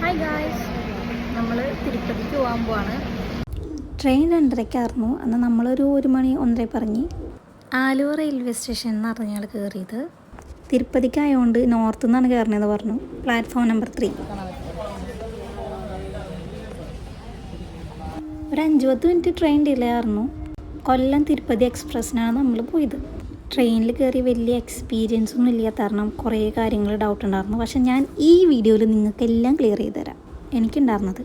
Hi guys, നമ്മൾ തിരുപ്പതിക്ക് പോകാൻ പോവാണ്. ട്രെയിൻ 2:30 അന്ന് നമ്മളൊരു 1 മണി 1:30 പറഞ്ഞ് ആലുവ റെയിൽവേ സ്റ്റേഷൻ എന്ന് പറഞ്ഞാൽ കയറിയത്. തിരുപ്പതിക്കായതുകൊണ്ട് നോർത്ത് നിന്നാണ് കയറണതെന്ന് പറഞ്ഞു. Platform number 3. ഒരു 5-10 മിനിറ്റ് ട്രെയിൻ ഡിലേ ആയിരുന്നു. കൊല്ലം തിരുപ്പതി എക്സ്പ്രസ്സിനാണ് നമ്മൾ പോയത്. ട്രെയിനിൽ കയറി വലിയ എക്സ്പീരിയൻസ് ഒന്നും ഇല്ലാത്ത കാരണം കുറേ കാര്യങ്ങൾ ഡൗട്ട് ഉണ്ടായിരുന്നു. പക്ഷെ ഞാൻ ഈ വീഡിയോയിൽ നിങ്ങൾക്ക് എല്ലാം ക്ലിയർ ചെയ്ത് തരാം. എനിക്കുണ്ടായിരുന്നത്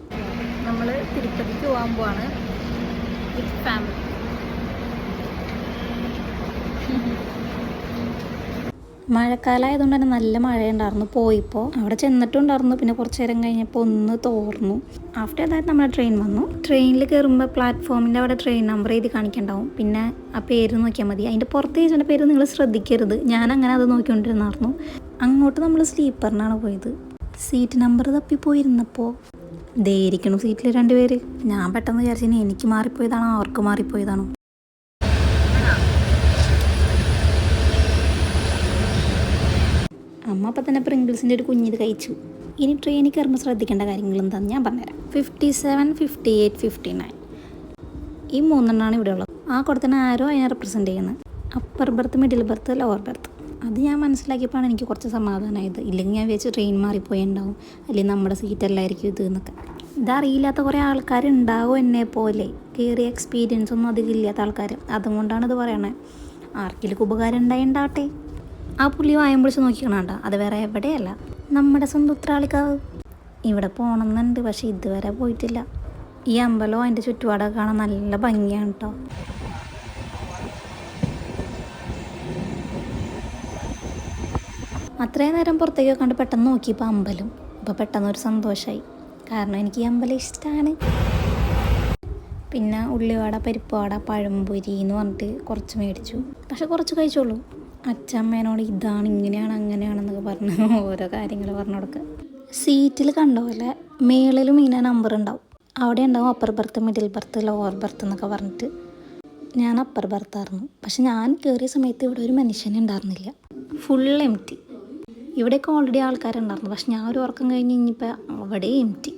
നമ്മൾ തിരുപ്പതിക്ക് പോകാൻ പോവാണ് വിത്ത് ഫാമിലി. മഴക്കാലമായതുകൊണ്ട് തന്നെ നല്ല മഴയുണ്ടായിരുന്നു. പോയിപ്പോൾ അവിടെ ചെന്നിട്ടുണ്ടായിരുന്നു. പിന്നെ കുറച്ച് നേരം കഴിഞ്ഞപ്പോൾ ഒന്ന് തോർന്നു. ആഫ്റ്റർ ദാറ്റ് നമ്മുടെ ട്രെയിൻ വന്നു. ട്രെയിനിൽ കയറുമ്പോൾ പ്ലാറ്റ്ഫോമിൻ്റെ അവിടെ ട്രെയിൻ നമ്പർ എഴുതി കാണിക്കണ്ടാവും. പിന്നെ ആ പേര് നോക്കിയാൽ മതി. അതിൻ്റെ പുറത്ത് ചേച്ചിൻ്റെ പേര് നിങ്ങൾ ശ്രദ്ധിക്കരുത്. ഞാൻ അങ്ങനെ അത് നോക്കിക്കൊണ്ടിരുന്നായിരുന്നു. അങ്ങോട്ട് നമ്മൾ സ്ലീപ്പറിനാണ് പോയത്. സീറ്റ് നമ്പർ തപ്പിപ്പോയിരുന്നപ്പോൾ ധൈര്യക്കണം സീറ്റിൽ 2 പേര്. ഞാൻ പെട്ടെന്ന് വിചാരിച്ചു എനിക്ക് മാറിപ്പോയതാണോ അവർക്ക് മാറിപ്പോയതാണോ. അമ്മ അപ്പം തന്നെ പ്രിങ്കിൾസിൻ്റെ ഒരു കുഞ്ഞിത് കഴിച്ചു. ഇനി ട്രെയിനിൽ കയറുമ്പോൾ ശ്രദ്ധിക്കേണ്ട കാര്യങ്ങൾ എന്താണെന്ന് ഞാൻ പറഞ്ഞുതരാം. 57, 58, 59 ഈ 3 ഇവിടെ ഉള്ളത്. ആ കൊടുത്തന്നെ ആരോ അതിനെ റെപ്രസെൻ്റ് ചെയ്യുന്നത്. Upper birth, middle birth, lower birth. അത് ഞാൻ മനസ്സിലാക്കിയപ്പോഴാണ് എനിക്ക് കുറച്ച് സമാധാനമായത്. ഇല്ലെങ്കിൽ ഞാൻ വിചാരിച്ചു ട്രെയിൻ മാറിപ്പോയുണ്ടാവും, അല്ലെങ്കിൽ നമ്മുടെ സീറ്റല്ലായിരിക്കും ഇത് എന്നൊക്കെ. ഇതറിയില്ലാത്ത കുറേ ആൾക്കാരുണ്ടാവും എന്നെ പോലെ. കയറിയ എക്സ്പീരിയൻസ് ഒന്നും അധികം ഇല്ലാത്ത ആൾക്കാർ. അതുകൊണ്ടാണ് ഇത് പറയണത്. ആർക്കെങ്കിലും ഉപകാരം ഉണ്ടായിണ്ടാവട്ടെ. ആ പുള്ളി വായം പിടിച്ച് നോക്കിക്കണണ്ട. അത് വേറെ എവിടെയല്ല, നമ്മുടെ സ്വന്തം ഉത്രാളിക്കാവ്. ഇവിടെ പോകണമെന്നുണ്ട്, പക്ഷെ ഇതുവരെ പോയിട്ടില്ല. ഈ അമ്പലവും അതിൻ്റെ ചുറ്റുപാടൊക്കെ കാണാൻ നല്ല ഭംഗിയാണ് കേട്ടോ. അത്രയും നേരം പുറത്തേക്ക് കണ്ട് പെട്ടെന്ന് നോക്കിയപ്പോൾ അമ്പലം. അപ്പോൾ പെട്ടെന്നൊരു സന്തോഷമായി. കാരണം എനിക്ക് ഈ അമ്പലം ഇഷ്ടമാണ്. പിന്നെ ഉള്ളിവട, പരിപ്പുവട, പഴംപൊരി എന്ന് പറഞ്ഞിട്ട് കുറച്ച് മേടിച്ചു. പക്ഷെ കുറച്ച് കഴിച്ചോളൂ. അച്ഛമ്മേനോട് ഇതാണ് ഇങ്ങനെയാണ് അങ്ങനെയാണെന്നൊക്കെ പറഞ്ഞ് ഓരോ കാര്യങ്ങൾ പറഞ്ഞു കൊടുക്കുക. സീറ്റിൽ കണ്ട പോലെ മേളിലും ഇങ്ങനെ നമ്പർ ഉണ്ടാവും. അവിടെ ഉണ്ടാവും upper birth, middle birth, lower birth എന്നൊക്കെ പറഞ്ഞിട്ട്. ഞാൻ അപ്പർ ബർത്തായിരുന്നു. പക്ഷെ ഞാൻ കയറിയ സമയത്ത് ഇവിടെ ഒരു മനുഷ്യനുണ്ടായിരുന്നില്ല. ഫുൾ എംറ്റി. ഇവിടെയൊക്കെ ഓൾറെഡി ആൾക്കാരുണ്ടായിരുന്നു. പക്ഷെ ഞാൻ ഒരു ഉറക്കം കഴിഞ്ഞ് കഴിഞ്ഞപ്പോൾ അവിടെ എംറ്റി.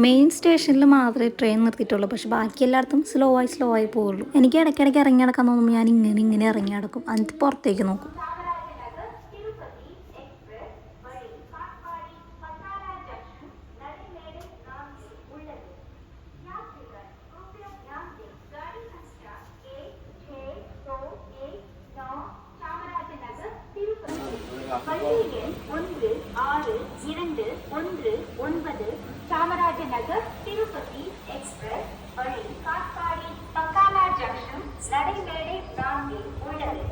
മെയിൻ സ്റ്റേഷനിൽ മാത്രമേ ട്രെയിൻ നിർത്തിയിട്ടുള്ളൂ. പക്ഷെ ബാക്കി എല്ലായിടത്തും സ്ലോ ആയി പോവുള്ളൂ. എനിക്ക് ഇടയ്ക്കിടയ്ക്ക് ഇറങ്ങി നടക്കാൻ തോന്നുമ്പോൾ ഞാൻ ഇങ്ങനെ ഇറങ്ങി നടക്കും. എന്നിട്ട് പുറത്തേക്ക് നോക്കും. चामराजनगर तिरुपति एक्सप्रेस वഴി കാട്ട്പാടി പക്കാല जंक्शन नड़ेमेड़े नांगे उल्लது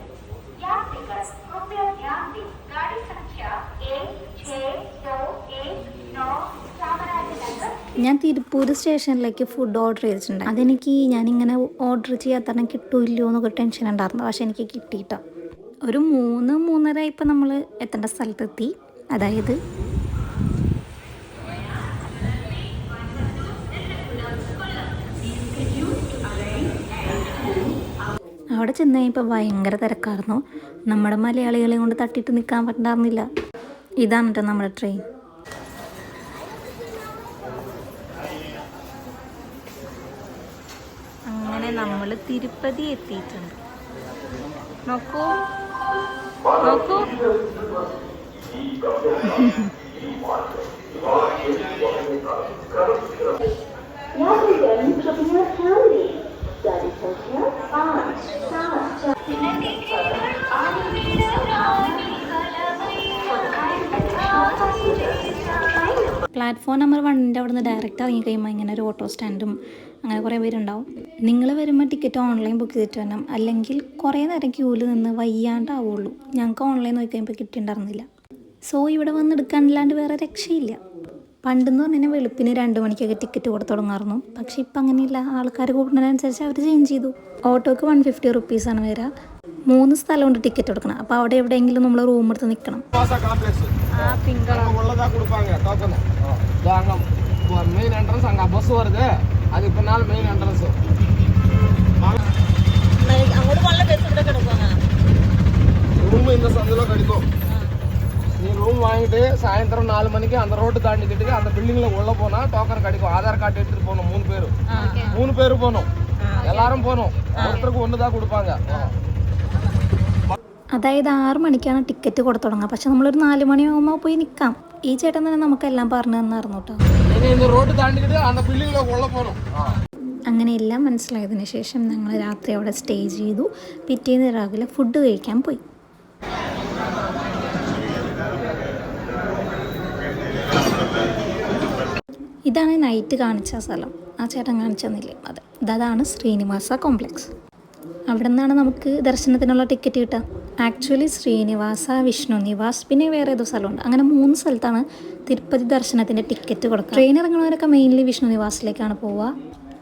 यात्रिकर कृपया ध्यान दें गाड़ी संख्या 1621 चामराजनगर. ഞാൻ തിരുപ്പൂർ സ്റ്റേഷനിലേക്ക് ഫുഡ് ഓർഡർ ചെയ്തിട്ടുണ്ട്. അതെനിക്ക് ഞാനിങ്ങനെ ഓർഡർ ചെയ്യാത്തന്നെ കിട്ടൂല്ലോ എന്നൊക്കെ ടെൻഷൻ ഉണ്ടായിരുന്നു. പക്ഷെ എനിക്ക് കിട്ടിയിട്ടോ. ഒരു 3-3:30 ഇപ്പം നമ്മൾ എത്തേണ്ട സ്ഥലത്തെത്തി. അതായത് അവിടെ ചെന്ന് കഴിഞ്ഞപ്പോൾ ഭയങ്കര തിരക്കായിരുന്നു. നമ്മുടെ മലയാളികളെ കൊണ്ട് തട്ടിയിട്ട് നിൽക്കാൻ പറ്റാറുന്നില്ല. ഇതാണ് കേട്ടോ നമ്മുടെ ട്രെയിൻ. അങ്ങനെ നമ്മൾ തിരുപ്പതി എത്തിയിട്ടുണ്ട്. നോക്കൂ നോക്കൂ. പ്ലാറ്റ്ഫോം നമ്പർ 1 അവിടെ നിന്ന് ഡയറക്റ്റ് ഇറങ്ങിക്കഴിയുമ്പോൾ ഇങ്ങനെ ഒരു ഓട്ടോ സ്റ്റാൻഡും അങ്ങനെ കുറേ പേരുണ്ടാവും. നിങ്ങൾ വരുമ്പോൾ ടിക്കറ്റ് ഓൺലൈൻ ബുക്ക് ചെയ്തിട്ട് വരണം. അല്ലെങ്കിൽ കുറേ നേരം ക്യൂവിൽ നിന്ന് വയ്യാണ്ടാവുള്ളൂ. ഞങ്ങൾക്ക് ഓൺലൈൻ നോക്കി കഴിയുമ്പോൾ കിട്ടിയിട്ടുണ്ടായിരുന്നില്ല. സോ ഇവിടെ വന്ന് എടുക്കാനില്ലാണ്ട് വേറെ രക്ഷയില്ല. പണ്ടെന്ന് പറഞ്ഞാൽ വെളുപ്പിന് 2 മണിക്കൊക്കെ ടിക്കറ്റ് കൊടുത്ത് തുടങ്ങാറുന്നു. പക്ഷെ ഇപ്പം അങ്ങനെയില്ല. ആൾക്കാർ കൂടുന്നതിനനുസരിച്ച് അവർ ചേഞ്ച് ചെയ്തു. ഓട്ടോക്ക് 150 റുപ്പീസാണ് വരിക. 3 സ്ഥലമുണ്ട് ടിക്കറ്റ് കൊടുക്കണം. അപ്പോൾ അവിടെ എവിടെയെങ്കിലും നമ്മൾ റൂം എടുത്ത് നിൽക്കണം. മെയിൻ എൻട്രൻസ് அங்க பஸ் வருது. அது பின்னால மெயின் என்ட்ரன்ஸ். അങ്ങോട്ട് വല്ല ബസ് ഇവിടെ കിടക്കുവാണ്. റൂം இந்த சந்தில கிடைக்கும். நீ ரூம் வாங்கிட்டு சாயந்தரம் 4 மணிக்கு அந்த ரோட்டு தாண்டிக்கிட்டு அந்த பில்டிங்ல உள்ள போனா டோக்கன் கிடைக்கும். ஆதார் கார்டு எடுத்துட்டு போகணும். 3 பேர் போகணும். எல்லாரும் போகணும். ஒருத்தருக்கு 1 தான் கொடுப்பாங்க. അതായത് 6 മണിക്കാണ് ടിക്കറ്റ് കൊടുത്തു തുടങ്ങുക. പക്ഷെ നമ്മളൊരു 4 മണിയാകുമ്പോൾ പോയി നിൽക്കാം. ഈ ചേട്ടൻ തന്നെ നമുക്കെല്ലാം പറഞ്ഞു തന്നായിരുന്നു കേട്ടോ. நீங்க இந்த ரோட்டு தாண்டிக்கிட்டு அந்த பில்டிங்ல உள்ள போகணும். അങ്ങനെ എല്ലാം മനസ്സിലായതിന് ശേഷം ഞങ്ങൾ രാത്രി അവിടെ സ്റ്റേ ചെയ്തു. പിറ്റേന്ന് രാവിലെ ഫുഡ് കഴിക്കാൻ പോയി. ഇതാണ് നൈറ്റ് കാണിച്ച സ്ഥലം. ആ ചേട്ടൻ കാണിച്ചു തന്നില്ലേ, അതാണ് ശ്രീനിവാസ കോംപ്ലക്സ്. അവിടെ നിന്നാണ് നമുക്ക് ദർശനത്തിനുള്ള ടിക്കറ്റ് കിട്ടുക. ആക്ച്വലി ശ്രീനിവാസ, വിഷ്ണു നിവാസ്, പിന്നെ വേറെ ഏതോ സ്ഥലമുണ്ട്. അങ്ങനെ 3 സ്ഥലത്താണ് തിരുപ്പതി ദർശനത്തിൻ്റെ ടിക്കറ്റ് കൊടുക്കുക. ട്രെയിൻ ഇറങ്ങുന്നവരൊക്കെ മെയിൻലി വിഷ്ണു നിവാസിലേക്കാണ് പോവുക.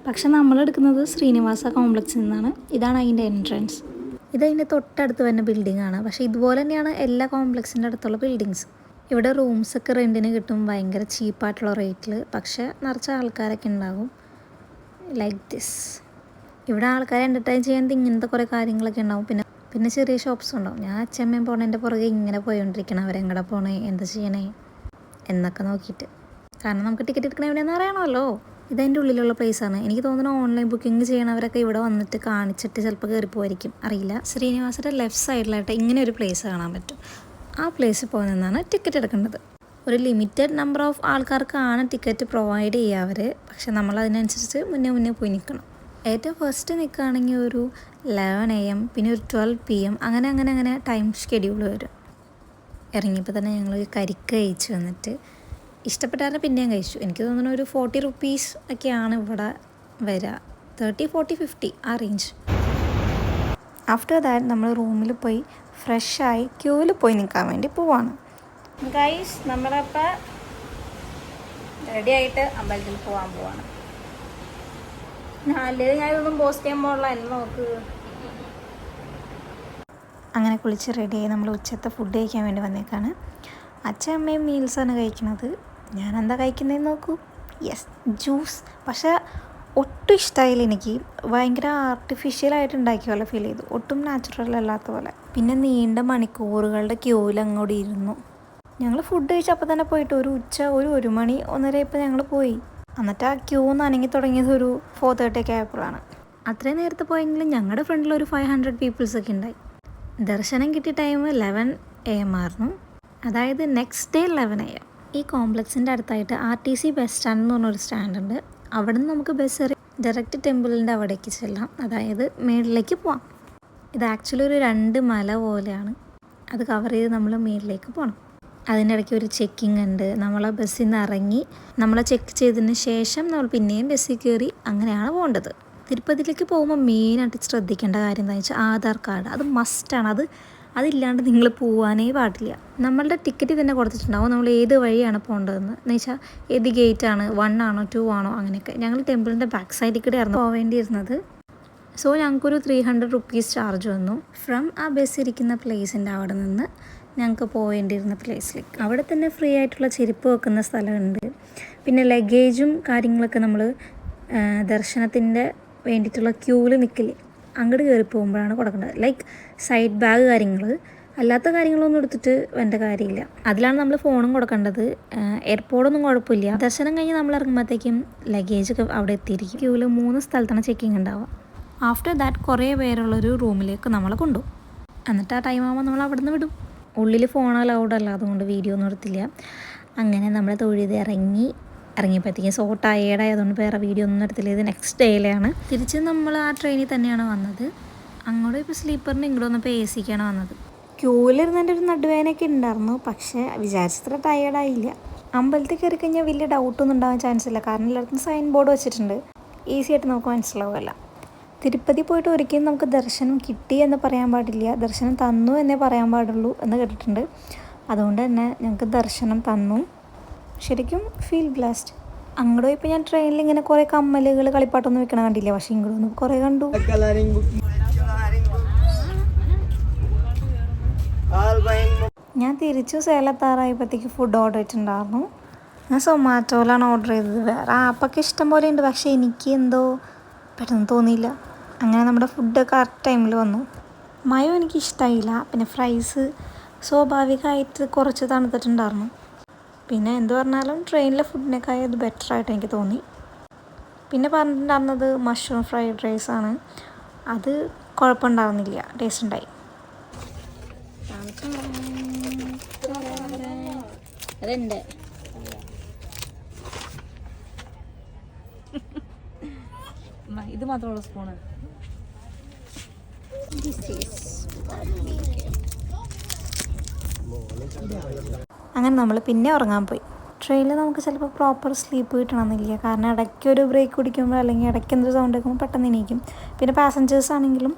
പക്ഷെ നമ്മളെടുക്കുന്നത് ശ്രീനിവാസ കോംപ്ലക്സിൽ നിന്നാണ്. ഇതാണ് അതിൻ്റെ എൻട്രൻസ്. ഇതതിൻ്റെ തൊട്ടടുത്ത് വരുന്ന ബിൽഡിംഗ് ആണ്. പക്ഷേ ഇതുപോലെ തന്നെയാണ് എല്ലാ കോംപ്ലക്സിൻ്റെ അടുത്തുള്ള ബിൽഡിങ്സ്. ഇവിടെ റൂംസൊക്കെ റെൻറ്റിന് കിട്ടും ഭയങ്കര ചീപ്പായിട്ടുള്ള റേറ്റിൽ. പക്ഷേ നിറച്ച ആൾക്കാരൊക്കെ ഉണ്ടാകും. Like this. ഇവിടെ ആൾക്കാരെ എൻ്റർടൈൻ ചെയ്യാൻ ഇങ്ങനത്തെ കുറേ കാര്യങ്ങളൊക്കെ ഉണ്ടാവും. പിന്നെ ചെറിയ ഷോപ്സ് ഉണ്ടാവും. ഞാൻ അച്ഛമ്മയും പോണേൻ്റെ പുറകെ ഇങ്ങനെ പോയിക്കൊണ്ടിരിക്കണം. അവരെങ്ങടെ പോണേ, എന്താ ചെയ്യണേ എന്നൊക്കെ നോക്കിയിട്ട്. കാരണം നമുക്ക് ടിക്കറ്റ് എടുക്കണ എവിടെയാണെന്ന് അറിയണമല്ലോ. ഇതതിൻ്റെ ഉള്ളിലുള്ള പ്ലേസാണ്. എനിക്ക് തോന്നുന്നു ഓൺലൈൻ ബുക്കിംഗ് ചെയ്യണവരൊക്കെ ഇവിടെ വന്നിട്ട് കാണിച്ചിട്ട് ചിലപ്പോൾ കയറിപ്പോയിരിക്കും, അറിയില്ല. ശ്രീനിവാസയുടെ ലെഫ്റ്റ് സൈഡിലായിട്ട് ഇങ്ങനെ ഒരു പ്ലേസ് കാണാൻ പറ്റും. ആ പ്ലേസിൽ പോയി നിന്നാണ് ടിക്കറ്റ് എടുക്കേണ്ടത്. ഒരു ലിമിറ്റഡ് നമ്പർ ഓഫ് ആൾക്കാർക്കാണ് ടിക്കറ്റ് പ്രൊവൈഡ് ചെയ്യുക അവർ. പക്ഷെ നമ്മൾ അതിനനുസരിച്ച് മുന്നേ പോയി നിൽക്കണം. ഏറ്റവും ഫസ്റ്റ് നിൽക്കുകയാണെങ്കിൽ ഒരു 11 AM, പിന്നെ ഒരു 12 PM, അങ്ങനെ ടൈം ഷെഡ്യൂൾ വരും. ഇറങ്ങിയപ്പോൾ തന്നെ ഞങ്ങൾ കരിക്ക് കഴിച്ച് വന്നിട്ട് ഇഷ്ടപ്പെട്ടാലും പിന്നെയും കഴിച്ചു. എനിക്ക് തോന്നുന്നു ഒരു 40 rupees ഒക്കെയാണ് ഇവിടെ വരിക. 30, 40, 50 ആ റേഞ്ച്. ആഫ്റ്റർ ദാറ്റ് നമ്മൾ റൂമിൽ പോയി ഫ്രഷായി ക്യൂവിൽ പോയി നിൽക്കാൻ വേണ്ടി പോവാണ്. ഗൈസ്, നമ്മളപ്പോൾ റെഡി ആയിട്ട് അമ്പലത്തിൽ പോകാൻ പോവാണ്. അല്ലെങ്കിൽ ഞാൻ ഇതൊന്നും പോസ്റ്റ് ചെയ്യാൻ പോകാനുള്ള എല്ലാം നോക്ക്. അങ്ങനെ കുളിച്ച് റെഡിയായി നമ്മൾ ഉച്ചത്തെ ഫുഡ് കഴിക്കാൻ വേണ്ടി വന്നേക്കാണ്. അച്ഛൻ അമ്മയും മീൽസാണ് കഴിക്കുന്നത്. ഞാൻ എന്താ കഴിക്കുന്നതെന്ന് നോക്കൂ. Yes, juice. പക്ഷേ ഒട്ടും ഇഷ്ടമായില്ല എനിക്ക്. ഭയങ്കര ആർട്ടിഫിഷ്യലായിട്ട് ഉണ്ടാക്കിയ പോലെ ഫീൽ ചെയ്തു. ഒട്ടും നാച്ചുറൽ അല്ലാത്ത പോലെ. പിന്നെ നീണ്ട മണിക്കൂറുകളുടെ ക്യൂവിൽ അങ്ങോട്ട് ഇരുന്നു. ഞങ്ങൾ ഫുഡ് കഴിച്ചപ്പോൾ തന്നെ പോയിട്ട് ഒരു 1 മണി 1:30 ഇപ്പോൾ ഞങ്ങൾ പോയി. എന്നിട്ട് ആ ക്യൂ നനങ്ങി തുടങ്ങിയത് ഒരു 4:30 ഒക്കെ ആയപ്പോഴാണ്. അത്രയും നേരത്തെ പോയെങ്കിലും ഞങ്ങളുടെ ഫ്രണ്ടിൽ ഒരു 500 പീപ്പിൾസ് ഒക്കെ ഉണ്ടായി. ദർശനം കിട്ടിയ ടൈം 11 AM ആയിരുന്നു. അതായത് നെക്സ്റ്റ് ഡേ 11 AM. ഈ കോംപ്ലക്സിൻ്റെ അടുത്തായിട്ട് RTC ബസ് സ്റ്റാൻഡ് എന്ന് പറഞ്ഞൊരു സ്റ്റാൻഡുണ്ട്. അവിടെ നിന്ന് നമുക്ക് ബസ് ഡയറക്റ്റ് ടെമ്പിളിൻ്റെ അവിടേക്ക് ചെല്ലാം. അതായത് മേളിലേക്ക് പോവാം. ഇത് ആക്ച്വലി ഒരു 2 മല പോലെയാണ്. അത് കവർ ചെയ്ത് നമ്മൾ മേളിലേക്ക് പോകണം. അതിനിടയ്ക്ക് ഒരു ചെക്കിങ് ഉണ്ട്. നമ്മളെ ബസ്സിൽ നിന്ന് ഇറങ്ങി നമ്മളെ ചെക്ക് ചെയ്തതിന് ശേഷം നമ്മൾ പിന്നെയും ബസ്സിൽ കയറി അങ്ങനെയാണ് പോകേണ്ടത്. തിരുപ്പതിയിലേക്ക് പോകുമ്പോൾ മെയിനായിട്ട് ശ്രദ്ധിക്കേണ്ട കാര്യം എന്താണെന്ന് വെച്ചാൽ ആധാർ കാർഡ്. അത് മസ്റ്റാണ്. അതില്ലാണ്ട് നിങ്ങൾ പോകാനേ പാടില്ല. നമ്മളുടെ ടിക്കറ്റ് തന്നെ കൊടുത്തിട്ടുണ്ടാവും നമ്മൾ ഏത് വഴിയാണ് പോകേണ്ടതെന്ന്. എന്ന് വെച്ചാൽ ഏത് ഗേറ്റാണ്, 1 ആണോ 2 ആണോ അങ്ങനെയൊക്കെ. ഞങ്ങൾ ടെമ്പിളിൻ്റെ ബാക്ക് സൈഡിൽ കൂടെ ആയിരുന്നു പോവേണ്ടിയിരുന്നത്. സോ ഞങ്ങൾക്കൊരു 300 rupees ചാർജ് വന്നു. ഫ്രം ആ ബസ് ഇരിക്കുന്ന പ്ലേസിൻ്റെ അവിടെ നിന്ന് ഞങ്ങൾക്ക് പോവേണ്ടിയിരുന്ന പ്ലേസിലേക്ക്. അവിടെ തന്നെ ഫ്രീ ആയിട്ടുള്ള ചെരുപ്പ് വെക്കുന്ന സ്ഥലമുണ്ട്. പിന്നെ ലഗേജും കാര്യങ്ങളൊക്കെ നമ്മൾ ദർശനത്തിൻ്റെ വേണ്ടിയിട്ടുള്ള ക്യൂവിൽ നിൽക്കില്ലേ, അങ്ങോട്ട് കയറി പോകുമ്പോഴാണ് കൊടുക്കേണ്ടത്. ലൈക്ക് സൈഡ് ബാഗ് കാര്യങ്ങൾ. അല്ലാത്ത കാര്യങ്ങളൊന്നും എടുത്തിട്ട് വേണ്ട കാര്യമില്ല. അതിലാണ് നമ്മൾ ഫോണും കൊടുക്കേണ്ടത്. എയർപോർട്ടൊന്നും കുഴപ്പമില്ല. ദർശനം കഴിഞ്ഞ് നമ്മൾ ഇറങ്ങുമ്പോഴത്തേക്കും ലഗേജൊക്കെ അവിടെ എത്തിയിരിക്കും. ക്യൂവിൽ 3 സ്ഥലത്താണ് ചെക്കിങ് ഉണ്ടാവുക. ആഫ്റ്റർ ദാറ്റ് കുറേ പേരുള്ളൊരു റൂമിലേക്ക് നമ്മളെ കൊണ്ടുപോകും. എന്നിട്ട് ആ ടൈം ആകുമ്പോൾ നമ്മൾ അവിടെ നിന്ന് വിടും. ഉള്ളിൽ ഫോൺ അലൗഡ് അല്ല, അതുകൊണ്ട് വീഡിയോ ഒന്നും എടുത്തില്ല. അങ്ങനെ നമ്മൾ തൊഴുത് ഇറങ്ങിയപ്പോഴത്തേക്കും സോ ടയേർഡായതുകൊണ്ട് വേറെ വീഡിയോ ഒന്നും എടുത്തില്ല. ഇത് നെക്സ്റ്റ് ഡേയിലാണ്. തിരിച്ച് നമ്മൾ ആ ട്രെയിനിൽ തന്നെയാണ് വന്നത്. അങ്ങോട്ടും ഇപ്പോൾ സ്ലീപ്പറിന് ഇങ്ങോട്ട് വന്നപ്പോൾ AC-ക്കാണ് വന്നത്. ക്യൂവിലിരുന്നതിൻ്റെ ഒരു നടുവേനൊക്കെ ഉണ്ടായിരുന്നു. പക്ഷേ വിചാരിച്ചത്ര ടയേർഡായില്ല. അമ്പലത്തിൽ കയറി കഴിഞ്ഞാൽ വലിയ ഡൗട്ടൊന്നും ഉണ്ടാകാൻ ചാൻസ് ഇല്ല. കാരണം എല്ലായിടത്തും സൈൻ ബോർഡ് വെച്ചിട്ടുണ്ട്. ഈസി ആയിട്ട് നമുക്ക് മനസ്സിലാവുമല്ല. തിരുപ്പതി പോയിട്ട് ഒരിക്കലും നമുക്ക് ദർശനം കിട്ടി എന്ന് പറയാൻ പാടില്ല, ദർശനം തന്നു എന്നേ പറയാൻ പാടുള്ളൂ എന്ന് കേട്ടിട്ടുണ്ട്. അതുകൊണ്ട് തന്നെ ഞങ്ങൾക്ക് ദർശനം തന്നു. ശരിക്കും ഫീൽ ബ്ലാസ്റ്റ്. അങ്ങോട്ട് പോയപ്പോൾ ഞാൻ ട്രെയിനിൽ ഇങ്ങനെ കുറേ കമ്മലുകൾ കളിപ്പാട്ടൊന്നും വെക്കണ കണ്ടില്ല. പക്ഷേ ഇങ്ങോട്ട് വന്ന് കുറേ കണ്ടു. ഞാൻ തിരിച്ചു സേലത്താറായപ്പോഴത്തേക്ക് ഫുഡ് ഓർഡർ ചെയ്തിട്ടുണ്ടായിരുന്നു. ഞാൻ സൊമാറ്റോയിലാണ് ഓർഡർ ചെയ്തത്. വേറെ ആപ്പൊക്കെ ഇഷ്ടം പോലെ ഉണ്ട്, പക്ഷേ എനിക്ക് എന്തോ പെട്ടെന്ന് തോന്നിയില്ല. അങ്ങനെ നമ്മുടെ ഫുഡ് കറക്റ്റ് ടൈമിൽ വന്നു. മയോ എനിക്ക് ഇഷ്ടമായില്ല. പിന്നെ ഫ്രൈസ് സ്വാഭാവികമായിട്ട് കുറച്ച് തണുത്തിട്ടുണ്ടായിരുന്നു. പിന്നെ എന്ത് പറഞ്ഞാലും ട്രെയിനിലെ ഫുഡിനേക്കായി അത് ബെറ്ററായിട്ട് എനിക്ക് തോന്നി. പിന്നെ പറഞ്ഞിട്ടുണ്ടായിരുന്നത് മഷ്റൂം ഫ്രൈഡ് റൈസാണ്. അത് കുഴപ്പമുണ്ടായിരുന്നില്ല, ടേസ്റ്റ് ഉണ്ടായി. അതെന്റെ ഇത് മാത്രമുള്ള സ്പൂണ്. അങ്ങനെ നമ്മൾ പിന്നെ ഉറങ്ങാൻ പോയി. ട്രെയിനിൽ നമുക്ക് ചിലപ്പോൾ പ്രോപ്പർ സ്ലീപ്പ് കിട്ടണമെന്നില്ല. കാരണം ഇടയ്ക്ക് ഒരു ബ്രേക്ക് കുടിക്കുമ്പോൾ അല്ലെങ്കിൽ ഇടയ്ക്ക് എന്തൊരു സൗണ്ട് കേൾക്കുമ്പോൾ പെട്ടെന്ന് എണീക്കും. പിന്നെ പാസഞ്ചേഴ്സ് ആണെങ്കിലും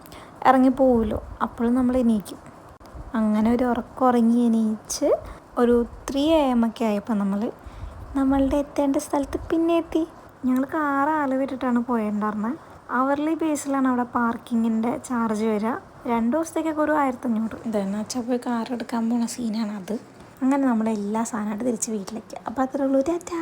ഇറങ്ങി പോവുമല്ലോ, അപ്പോഴും നമ്മൾ എണീക്കും. അങ്ങനെ ഒരു ഉറങ്ങി എണീച്ച് ഒരു 3 AM ഒക്കെ ആയപ്പോൾ നമ്മളുടെ എത്തേണ്ട സ്ഥലത്ത് പിന്നെ എത്തി. ഞങ്ങൾ കാർ ആലുവയിട്ടിട്ടാണ് പോയിട്ടുണ്ടായിരുന്നത്. അവർലി ബേസിലാണ് അവിടെ പാർക്കിങ്ങിൻ്റെ ചാർജ് വരിക. 2 ദിവസത്തേക്കൊക്കെ ഒരു 1500. ഇതെന്ന് വെച്ചാൽ പോയി കാർ എടുക്കാൻ പോണ സീനാണ് അത്. അങ്ങനെ നമ്മളെല്ലാ സാധനമായിട്ട് തിരിച്ച് വീട്ടിലേക്ക്. അപ്പോൾ അത്രേ ഉള്ളൂ. ടാറ്റാ.